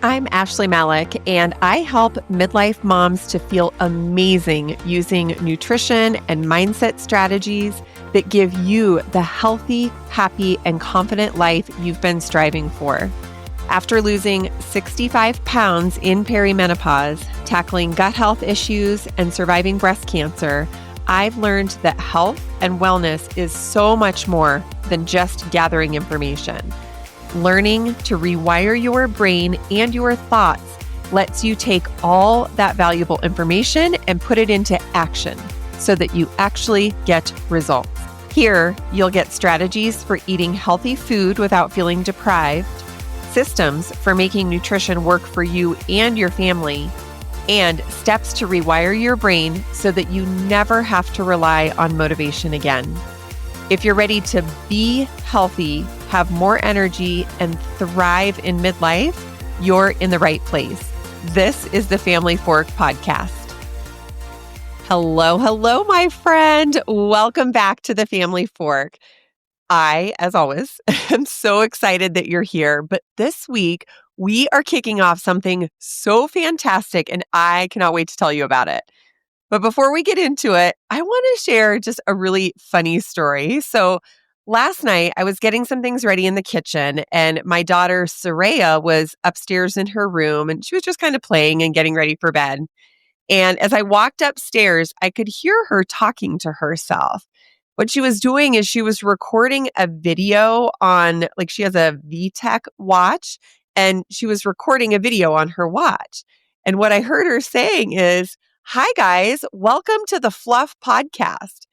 I'm Ashley Malik, and I help midlife moms to feel amazing using nutrition and mindset strategies that give you the healthy, happy, and confident life you've been striving for. After losing 65 pounds in perimenopause, tackling gut health issues, and surviving breast cancer, I've learned that health and wellness is so much more than just gathering information. Learning to rewire your brain and your thoughts lets you take all that valuable information and put it into action so that you actually get results. Here, you'll get strategies for eating healthy food without feeling deprived, systems for making nutrition work for you and your family, and steps to rewire your brain so that you never have to rely on motivation again. If you're ready to be healthy, have more energy, and thrive in midlife, you're in the right place. This is the Family Fork Podcast. Hello, my friend. Welcome back to the Family Fork. I, as always, am so excited that you're here. But this week, we are kicking off something so fantastic, and I cannot wait to tell you about it. But before we get into it, I want to share just a really funny story. So last night, I was getting some things ready in the kitchen, and my daughter, Soraya, was upstairs in her room, and she was just kind of playing and getting ready for bed. And as I walked upstairs, I could hear her talking to herself. What she was doing is she was recording a video on, she has a VTech watch, and she was recording a video on her watch. And what I heard her saying is, "Hi, guys. Welcome to the Fluff Podcast."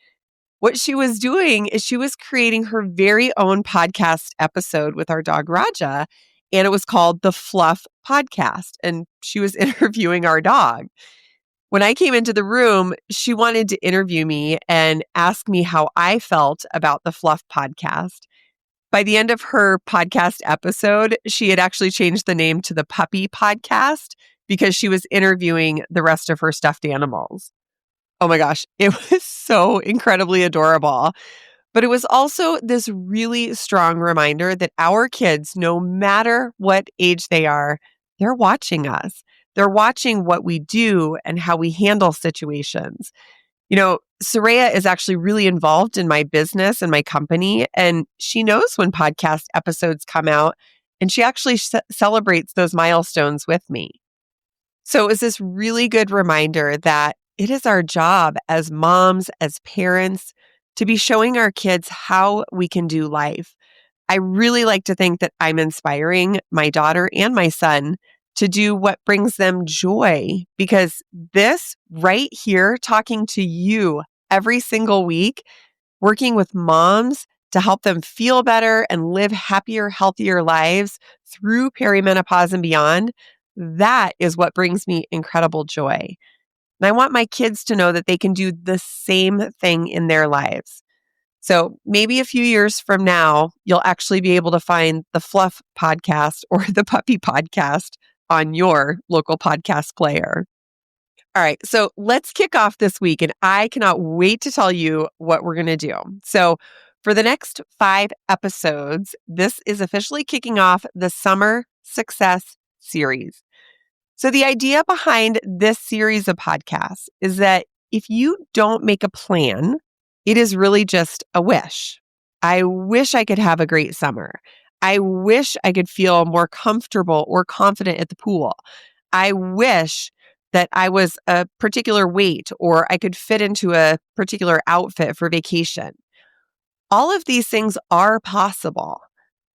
What she was doing is she was creating her very own podcast episode with our dog, Raja, and it was called the Fluff Podcast. And she was interviewing our dog. When I came into the room, she wanted to interview me and ask me how I felt about the Fluff Podcast. By the end of her podcast episode, she had actually changed the name to the Puppy Podcast because she was interviewing the rest of her stuffed animals. Oh my gosh, it was so incredibly adorable. But it was also this really strong reminder that our kids, no matter what age they are, they're watching us. They're watching what we do and how we handle situations. Soraya is actually really involved in my business and my company, and she knows when podcast episodes come out, and she actually celebrates those milestones with me. So it was this really good reminder that it is our job as moms, as parents, to be showing our kids how we can do life. I really like to think that I'm inspiring my daughter and my son to do what brings them joy, because this right here, talking to you every single week, working with moms to help them feel better and live happier, healthier lives through perimenopause and beyond, that is what brings me incredible joy. And I want my kids to know that they can do the same thing in their lives. So maybe a few years from now, you'll actually be able to find the Fluff Podcast or the Puppy Podcast on your local podcast player. All right, so let's kick off this week, and I cannot wait to tell you what we're going to do. So for the next 5 episodes, this is officially kicking off the Summer Success Series. So the idea behind this series of podcasts is that if you don't make a plan, it is really just a wish. I wish I could have a great summer. I wish I could feel more comfortable or confident at the pool. I wish that I was a particular weight or I could fit into a particular outfit for vacation. All of these things are possible,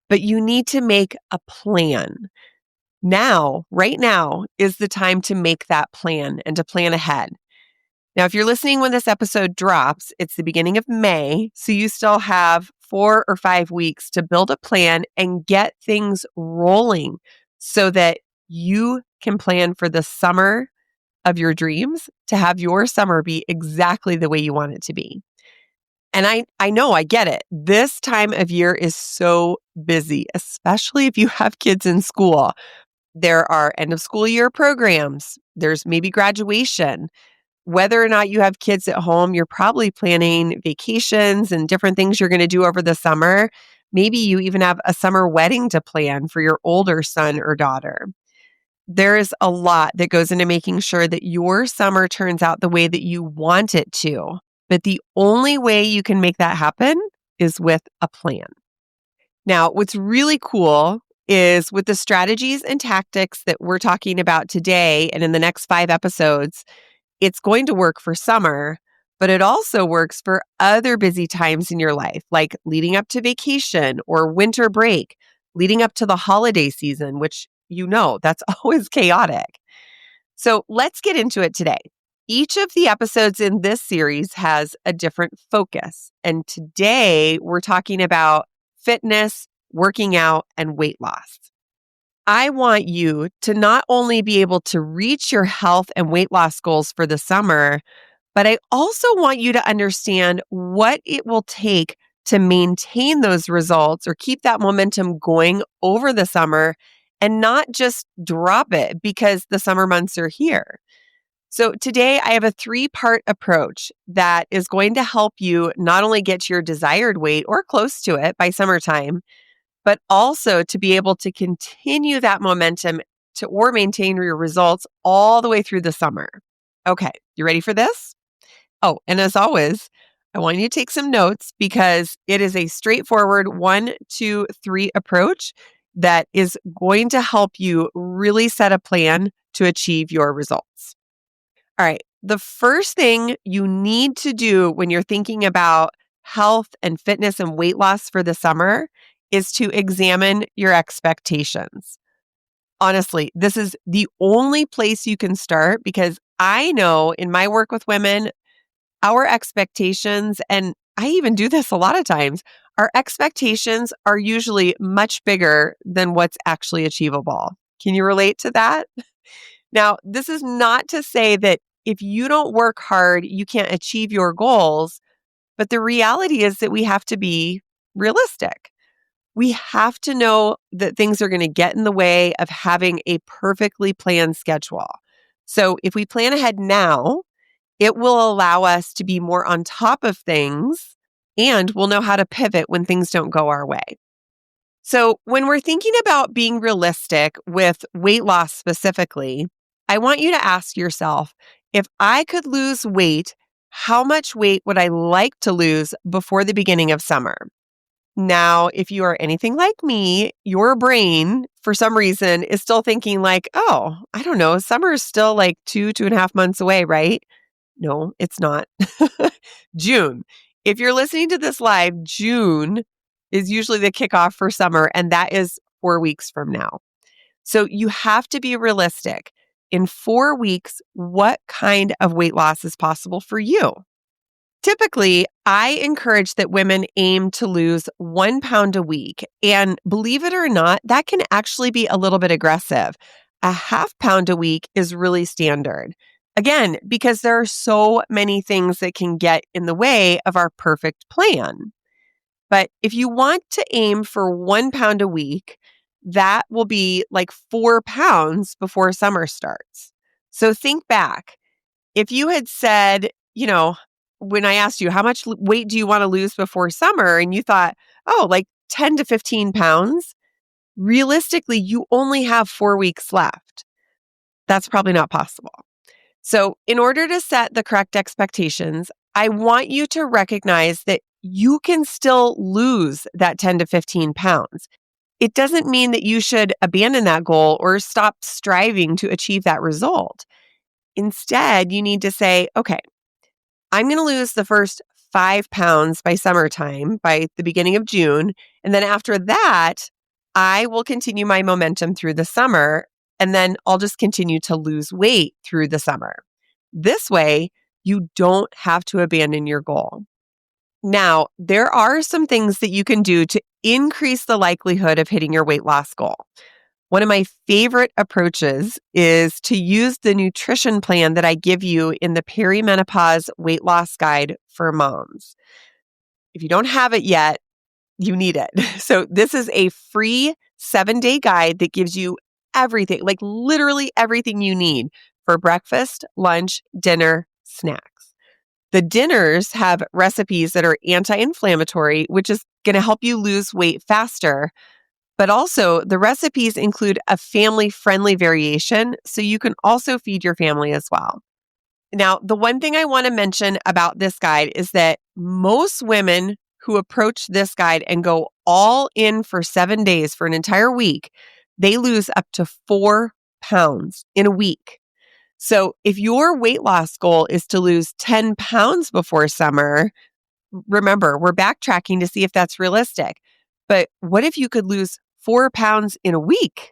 but you need to make a plan. Now, right now, is the time to make that plan and to plan ahead. Now, if you're listening when this episode drops, it's the beginning of May, so you still have 4 or 5 weeks to build a plan and get things rolling so that you can plan for the summer of your dreams, to have your summer be exactly the way you want it to be. And I know, I get it. This time of year is so busy, especially if you have kids in school. There are end of school year programs. There's maybe graduation. Whether or not you have kids at home, you're probably planning vacations and different things you're going to do over the summer. Maybe you even have a summer wedding to plan for your older son or daughter. There is a lot that goes into making sure that your summer turns out the way that you want it to. But the only way you can make that happen is with a plan. Now, what's really cool is with the strategies and tactics that we're talking about today and in the next 5 episodes, it's going to work for summer, but it also works for other busy times in your life, like leading up to vacation or winter break, leading up to the holiday season, which that's always chaotic. So let's get into it today. Each of the episodes in this series has a different focus. And today we're talking about fitness, working out, and weight loss. I want you to not only be able to reach your health and weight loss goals for the summer, but I also want you to understand what it will take to maintain those results or keep that momentum going over the summer and not just drop it because the summer months are here. So today I have a 3-part approach that is going to help you not only get to your desired weight or close to it by summertime, but also to be able to continue that momentum or maintain your results all the way through the summer. Okay, you ready for this? Oh, and as always, I want you to take some notes because it is a straightforward 1, 2, 3 approach that is going to help you really set a plan to achieve your results. All right, the first thing you need to do when you're thinking about health and fitness and weight loss for the summer is to examine your expectations. Honestly, this is the only place you can start because I know in my work with women, our expectations, and I even do this a lot of times, our expectations are usually much bigger than what's actually achievable. Can you relate to that? Now, this is not to say that if you don't work hard, you can't achieve your goals, but the reality is that we have to be realistic. We have to know that things are going to get in the way of having a perfectly planned schedule. So if we plan ahead now, it will allow us to be more on top of things and we'll know how to pivot when things don't go our way. So when we're thinking about being realistic with weight loss specifically, I want you to ask yourself, if I could lose weight, how much weight would I like to lose before the beginning of summer? Now, if you are anything like me, your brain, for some reason, is still thinking like, oh, I don't know, summer is still like 2.5 months away, right? No, it's not. June. If you're listening to this live, June is usually the kickoff for summer, and that is 4 weeks from now. So you have to be realistic. In 4 weeks, what kind of weight loss is possible for you? Typically, I encourage that women aim to lose 1 pound a week. And believe it or not, that can actually be a little bit aggressive. A half pound a week is really standard. Again, because there are so many things that can get in the way of our perfect plan. But if you want to aim for 1 pound a week, that will be like 4 pounds before summer starts. So think back. If you had said, when I asked you, how much weight do you want to lose before summer? And you thought, oh, like 10 to 15 pounds. Realistically, you only have 4 weeks left. That's probably not possible. So in order to set the correct expectations, I want you to recognize that you can still lose that 10 to 15 pounds. It doesn't mean that you should abandon that goal or stop striving to achieve that result. Instead, you need to say, okay, I'm going to lose the first 5 pounds by summertime, by the beginning of June. And then after that, I will continue my momentum through the summer. And then I'll just continue to lose weight through the summer. This way, you don't have to abandon your goal. Now, there are some things that you can do to increase the likelihood of hitting your weight loss goal. One of my favorite approaches is to use the nutrition plan that I give you in the Perimenopause Weight Loss Guide for Moms. If you don't have it yet, you need it. So this is a free 7-day guide that gives you everything, like literally everything you need for breakfast, lunch, dinner, snacks. The dinners have recipes that are anti-inflammatory, which is going to help you lose weight faster. But also, the recipes include a family-friendly variation, so you can also feed your family as well. Now, the one thing I want to mention about this guide is that most women who approach this guide and go all in for 7 days for an entire week, they lose up to 4 pounds in a week. So if your weight loss goal is to lose 10 pounds before summer, remember, we're backtracking to see if that's realistic. But what if you could lose 4 pounds in a week?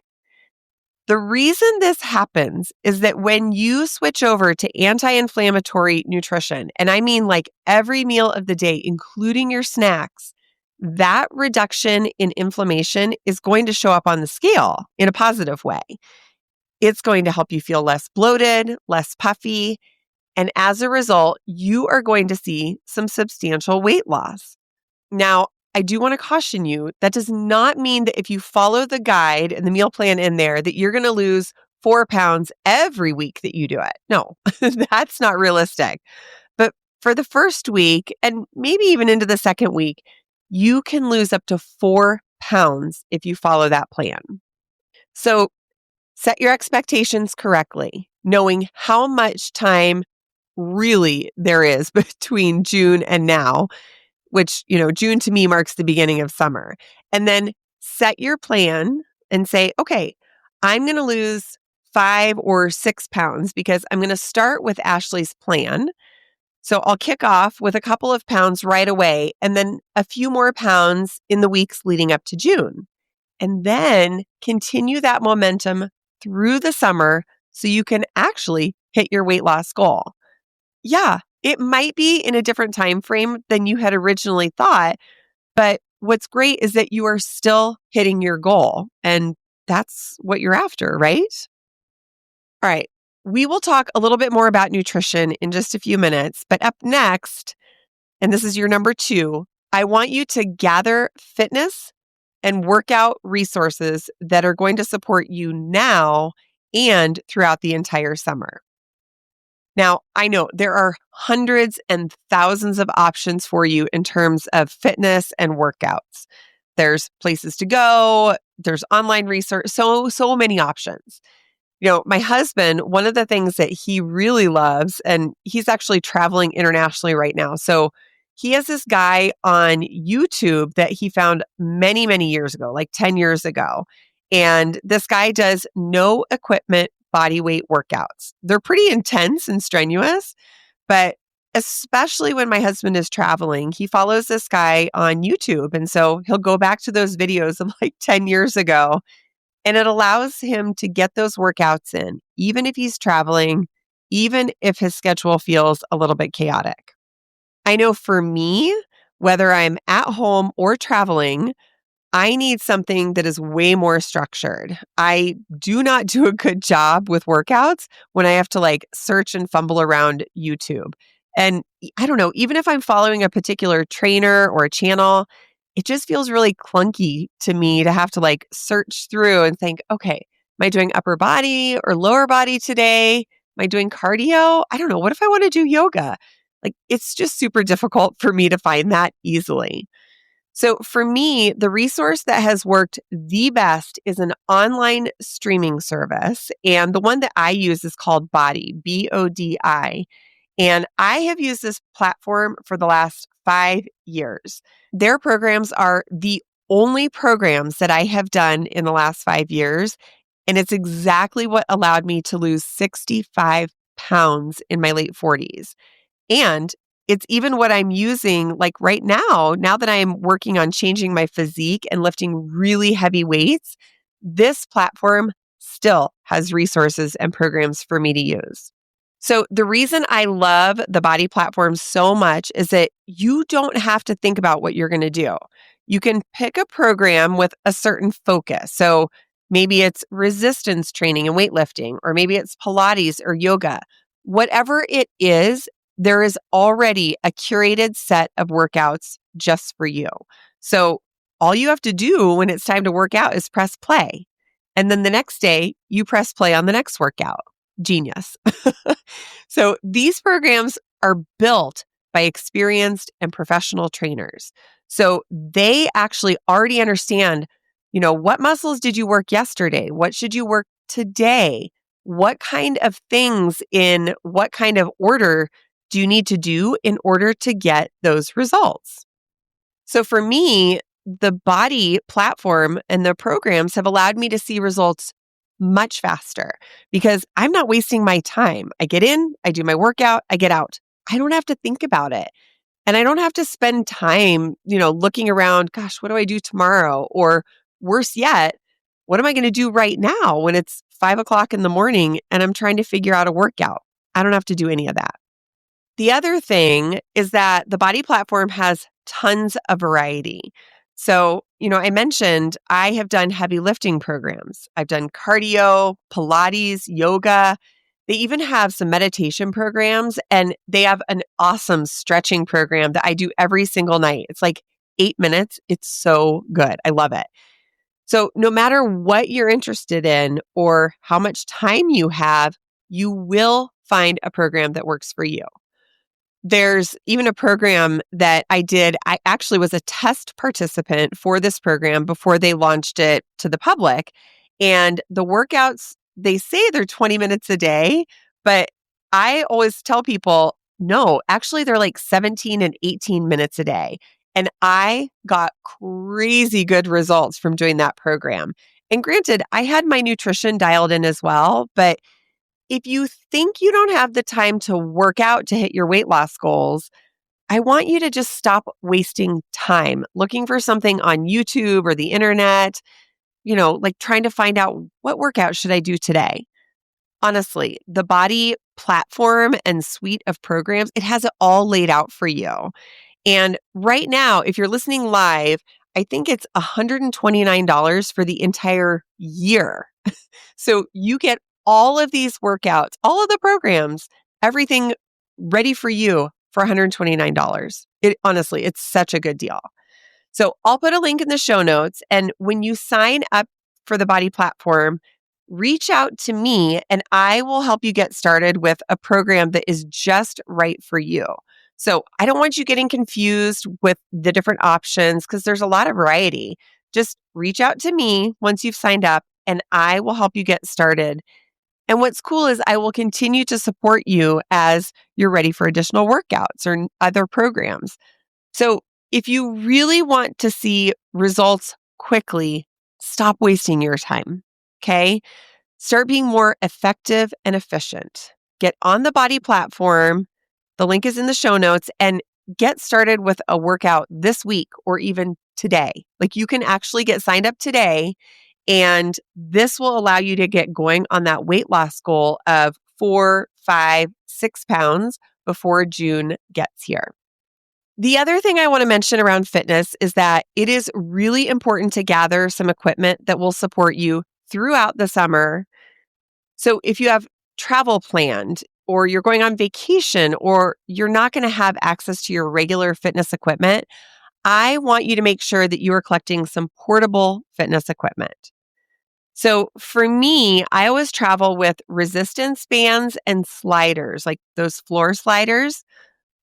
The reason this happens is that when you switch over to anti-inflammatory nutrition, and I mean like every meal of the day, including your snacks, that reduction in inflammation is going to show up on the scale in a positive way. It's going to help you feel less bloated, less puffy, and as a result, you are going to see some substantial weight loss. Now, I do want to caution you, that does not mean that if you follow the guide and the meal plan in there, that you're going to lose 4 pounds every week that you do it. No, that's not realistic. But for the first week, and maybe even into the second week, you can lose up to 4 pounds if you follow that plan. So set your expectations correctly, knowing how much time really there is between June and now, which, June to me marks the beginning of summer. And then set your plan and say, okay, I'm going to lose 5 or 6 pounds because I'm going to start with Ashley's plan. So I'll kick off with a couple of pounds right away and then a few more pounds in the weeks leading up to June. And then continue that momentum through the summer so you can actually hit your weight loss goal. Yeah, it might be in a different time frame than you had originally thought, but what's great is that you are still hitting your goal, and that's what you're after, right? All right, we will talk a little bit more about nutrition in just a few minutes, but up next, and this is your number 2, I want you to gather fitness and workout resources that are going to support you now and throughout the entire summer. Now, I know there are hundreds and thousands of options for you in terms of fitness and workouts. There's places to go, there's online research, so many options. My husband, one of the things that he really loves, and he's actually traveling internationally right now. So he has this guy on YouTube that he found many, many years ago, like 10 years ago. And this guy does no equipment body weight workouts. They're pretty intense and strenuous, but especially when my husband is traveling, he follows this guy on YouTube. And so he'll go back to those videos of like 10 years ago, and it allows him to get those workouts in, even if he's traveling, even if his schedule feels a little bit chaotic. I know for me, whether I'm at home or traveling, I need something that is way more structured. I do not do a good job with workouts when I have to search and fumble around YouTube. And I don't know, even if I'm following a particular trainer or a channel, it just feels really clunky to me to have to search through and think, okay, am I doing upper body or lower body today? Am I doing cardio? I don't know. What if I want to do yoga? It's just super difficult for me to find that easily. So for me, the resource that has worked the best is an online streaming service. And the one that I use is called Bodi, BODI. And I have used this platform for the last 5 years. Their programs are the only programs that I have done in the last 5 years. And it's exactly what allowed me to lose 65 pounds in my late 40s. And it's even what I'm using right now that I'm working on changing my physique and lifting really heavy weights. This platform still has resources and programs for me to use. So the reason I love the Bodi platform so much is that you don't have to think about what you're going to do. You can pick a program with a certain focus. So maybe it's resistance training and weightlifting, or maybe it's Pilates or yoga. Whatever it is, there is already a curated set of workouts just for you. So all you have to do when it's time to work out is press play. And then the next day, you press play on the next workout. Genius. So these programs are built by experienced and professional trainers. So they actually already understand What muscles did you work yesterday? What should you work today? What kind of things in what kind of order do you need to do in order to get those results? So for me, the body platform and the programs have allowed me to see results much faster because I'm not wasting my time. I get in, I do my workout, I get out. I don't have to think about it. And I don't have to spend time, looking around, gosh, what do I do tomorrow? Or worse yet, what am I going to do right now when it's 5 o'clock in the morning and I'm trying to figure out a workout? I don't have to do any of that. The other thing is that the body platform has tons of variety. So, I mentioned I have done heavy lifting programs. I've done cardio, Pilates, yoga. They even have some meditation programs, and they have an awesome stretching program that I do every single night. It's like 8 minutes. It's so good. I love it. So, no matter what you're interested in or how much time you have, you will find a program that works for you. There's even a program that I did. I actually was a test participant for this program before they launched it to the public. And the workouts, they say they're 20 minutes a day, but I always tell people, no, actually, they're like 17 and 18 minutes a day. And I got crazy good results from doing that program. And granted, I had my nutrition dialed in as well, but if you think you don't have the time to work out to hit your weight loss goals, I want you to just stop wasting time looking for something on YouTube or the internet, like trying to find out what workout should I do today. Honestly, the body platform and suite of programs, it has it all laid out for you. And right now, if you're listening live, I think it's $129 for the entire year. So you get all of these workouts, all of the programs, everything ready for you for $129. Honestly, it's such a good deal. So I'll put a link in the show notes. And when you sign up for the body platform, reach out to me and I will help you get started with a program that is just right for you. So I don't want you getting confused with the different options because there's a lot of variety. Just reach out to me once you've signed up and I will help you get started. And what's cool is I will continue to support you as you're ready for additional workouts or other programs. So if you really want to see results quickly, stop wasting your time. Okay? Start being more effective and efficient. Get on the body platform. The link is in the show notes and get started with a workout this week or even today. Like you can actually get signed up today. And this will allow you to get going on that weight loss goal of 4, 5, 6 pounds before June gets here. The other thing I want to mention around fitness is that it is really important to gather some equipment that will support you throughout the summer. So if you have travel planned or you're going on vacation or you're not going to have access to your regular fitness equipment, I want you to make sure that you are collecting some portable fitness equipment. So for me, I always travel with resistance bands and sliders, like those floor sliders.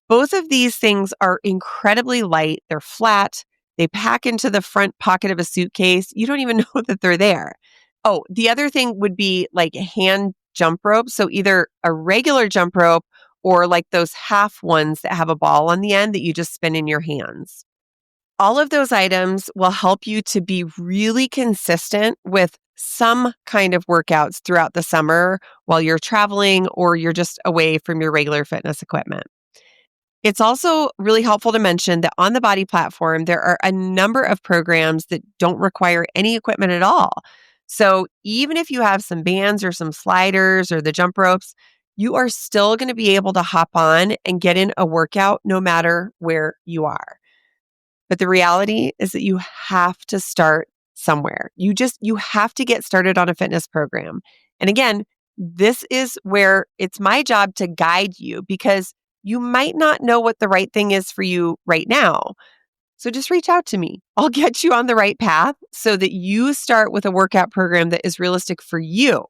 Both of these things are incredibly light. They're flat. They pack into the front pocket of a suitcase. You don't even know that they're there. Oh, the other thing would be like hand jump ropes. So either a regular jump rope or like those half ones that have a ball on the end that you just spin in your hands. All of those items will help you to be really consistent with some kind of workouts throughout the summer while you're traveling or you're just away from your regular fitness equipment. It's also really helpful to mention that on the body platform, there are a number of programs that don't require any equipment at all. So even if you have some bands or some sliders or the jump ropes, you are still going to be able to hop on and get in a workout no matter where you are. But the reality is that you have to start somewhere. You have to get started on a fitness program. And again, this is where it's my job to guide you because you might not know what the right thing is for you right now. So just reach out to me. I'll get you on the right path so that you start with a workout program that is realistic for you.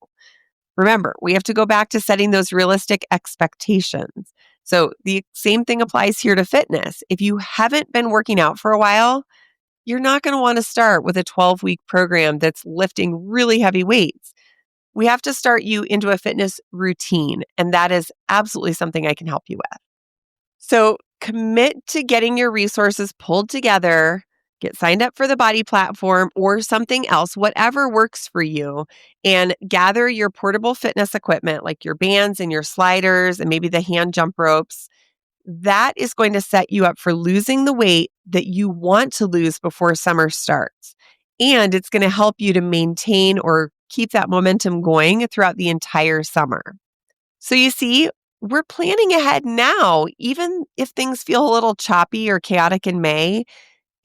Remember, we have to go back to setting those realistic expectations. So the same thing applies here to fitness. If you haven't been working out for a while, you're not going to want to start with a 12-week program that's lifting really heavy weights. We have to start you into a fitness routine, and that is absolutely something I can help you with. So commit to getting your resources pulled together, get signed up for the Body platform or something else, whatever works for you, and gather your portable fitness equipment like your bands and your sliders and maybe the hand jump ropes. That is going to set you up for losing the weight that you want to lose before summer starts. And it's going to help you to maintain or keep that momentum going throughout the entire summer. So you see, we're planning ahead now. Even if things feel a little choppy or chaotic in May,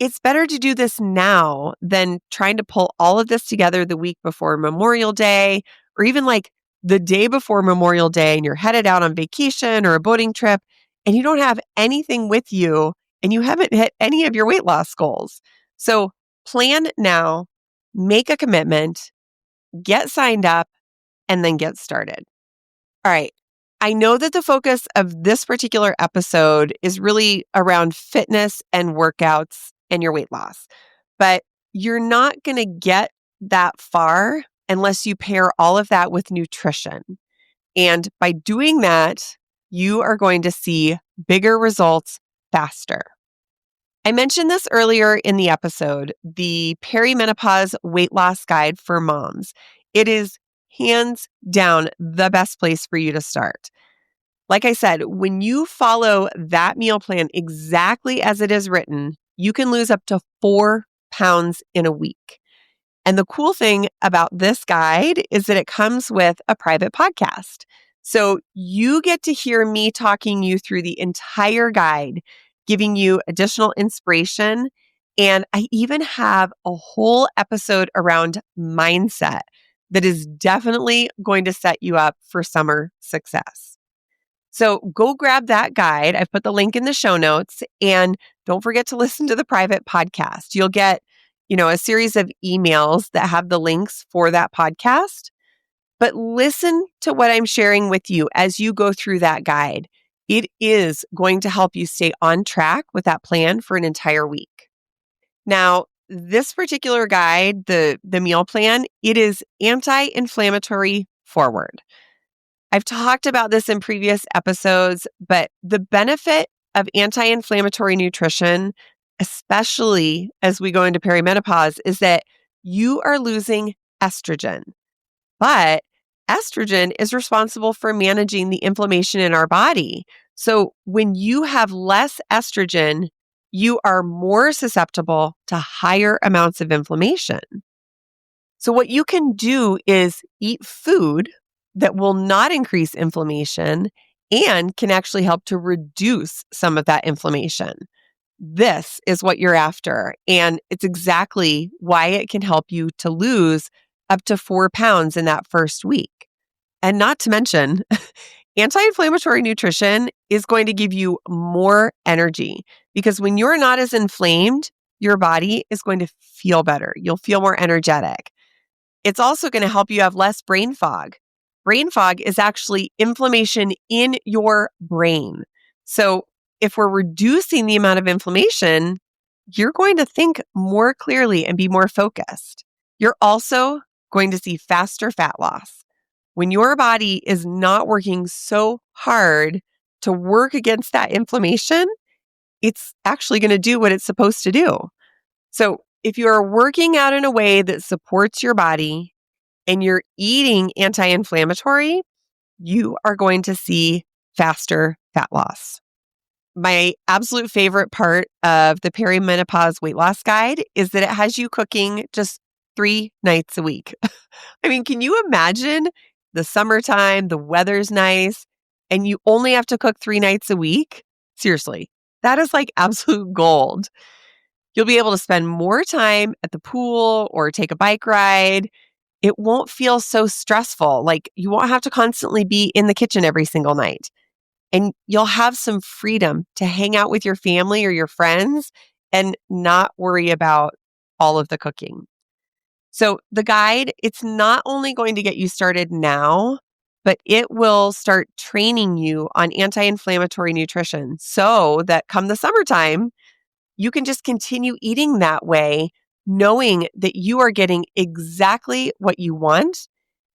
it's better to do this now than trying to pull all of this together the week before Memorial Day, or even like the day before Memorial Day and you're headed out on vacation or a boating trip and you don't have anything with you and you haven't hit any of your weight loss goals. So plan now, make a commitment, get signed up, and then get started. All right. I know that the focus of this particular episode is really around fitness and workouts and your weight loss, but you're not going to get that far unless you pair all of that with nutrition. And by doing that, you are going to see bigger results faster. I mentioned this earlier in the episode, the Perimenopause Weight Loss Guide for Moms. It is hands down the best place for you to start. Like I said, when you follow that meal plan exactly as it is written, you can lose up to 4 pounds in a week. And the cool thing about this guide is that it comes with a private podcast. So you get to hear me talking you through the entire guide, giving you additional inspiration. And I even have a whole episode around mindset that is definitely going to set you up for summer success. So go grab that guide. I've put the link in the show notes, and don't forget to listen to the private podcast. You'll get, a series of emails that have the links for that podcast. But listen to what I'm sharing with you as you go through that guide. It is going to help you stay on track with that plan for an entire week. Now, this particular guide, the meal plan, it is anti-inflammatory forward. I've talked about this in previous episodes, but the benefit of anti-inflammatory nutrition, especially as we go into perimenopause, is that you are losing estrogen. But estrogen is responsible for managing the inflammation in our body. So when you have less estrogen, you are more susceptible to higher amounts of inflammation. So what you can do is eat food that will not increase inflammation and can actually help to reduce some of that inflammation. This is what you're after. And it's exactly why it can help you to lose up to 4 pounds in that first week. And not to mention, anti-inflammatory nutrition is going to give you more energy because when you're not as inflamed, your body is going to feel better. You'll feel more energetic. It's also going to help you have less brain fog. Brain fog is actually inflammation in your brain. So if we're reducing the amount of inflammation, you're going to think more clearly and be more focused. You're also going to see faster fat loss. When your body is not working so hard to work against that inflammation, it's actually going to do what it's supposed to do. So if you're working out in a way that supports your body and you're eating anti-inflammatory, you are going to see faster fat loss. My absolute favorite part of the Perimenopause Weight Loss Guide is that it has you cooking just 3 nights a week. I mean, can you imagine the summertime, the weather's nice, and you only have to cook 3 nights a week? Seriously, that is like absolute gold. You'll be able to spend more time at the pool or take a bike ride. It won't feel so stressful. Like you won't have to constantly be in the kitchen every single night. And you'll have some freedom to hang out with your family or your friends and not worry about all of the cooking. So the guide, it's not only going to get you started now, but it will start training you on anti-inflammatory nutrition so that come the summertime, you can just continue eating that way, knowing that you are getting exactly what you want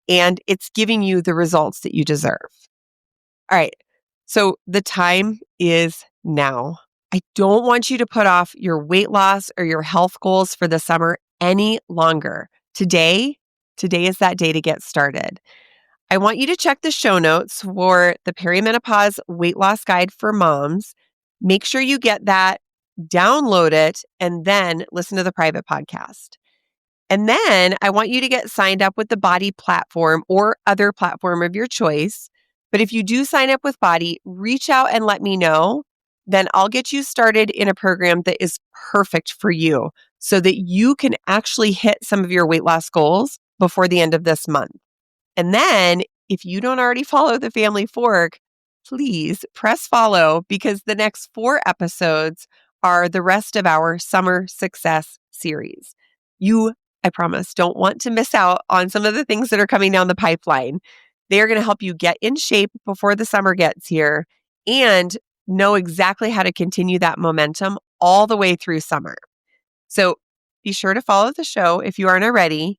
and it's giving you the results that you deserve. All right. So the time is now. I don't want you to put off your weight loss or your health goals for the summer any longer. Today is that day to get started. I want you to check the show notes for the Perimenopause Weight Loss Guide for Moms. Make sure you get that, download it, and then listen to the private podcast. And then I want you to get signed up with the Body platform or other platform of your choice. But if you do sign up with Body, reach out and let me know. Then I'll get you started in a program that is perfect for you so that you can actually hit some of your weight loss goals before the end of this month. And then if you don't already follow the Family Fork, please press follow because the next 4 episodes are the rest of our Summer Success series. You, I promise, don't want to miss out on some of the things that are coming down the pipeline. They are going to help you get in shape before the summer gets here and know exactly how to continue that momentum all the way through summer. So be sure to follow the show if you aren't already.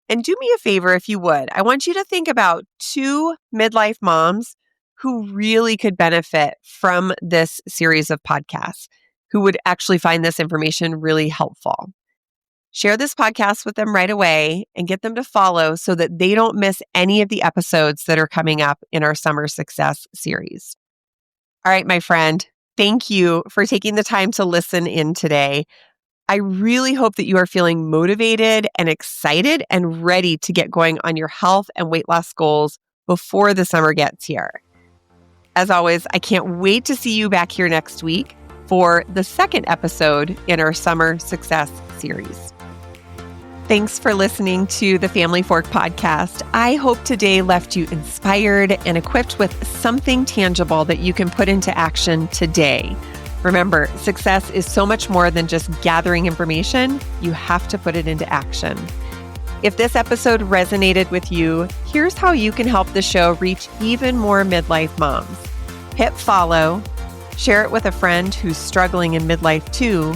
And do me a favor if you would. I want you to think about 2 midlife moms who really could benefit from this series of podcasts, who would actually find this information really helpful. Share this podcast with them right away and get them to follow so that they don't miss any of the episodes that are coming up in our Summer Success series. All right, my friend, thank you for taking the time to listen in today. I really hope that you are feeling motivated and excited and ready to get going on your health and weight loss goals before the summer gets here. As always, I can't wait to see you back here next week for the second episode in our Summer Success series. Thanks for listening to the Family Fork podcast. I hope today left you inspired and equipped with something tangible that you can put into action today. Remember, success is so much more than just gathering information. You have to put it into action. If this episode resonated with you, here's how you can help the show reach even more midlife moms. Hit follow, share it with a friend who's struggling in midlife too,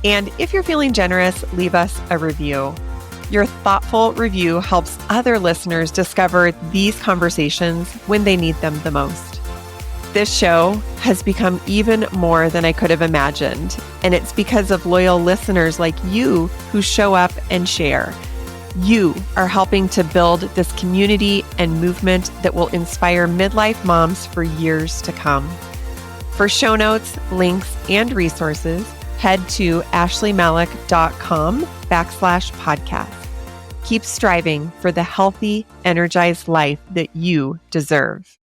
and if you're feeling generous, leave us a review. Your thoughtful review helps other listeners discover these conversations when they need them the most. This show has become even more than I could have imagined, and it's because of loyal listeners like you who show up and share. You are helping to build this community and movement that will inspire midlife moms for years to come. For show notes, links, and resources, head to ashleymalek.com/podcast. Keep striving for the healthy, energized life that you deserve.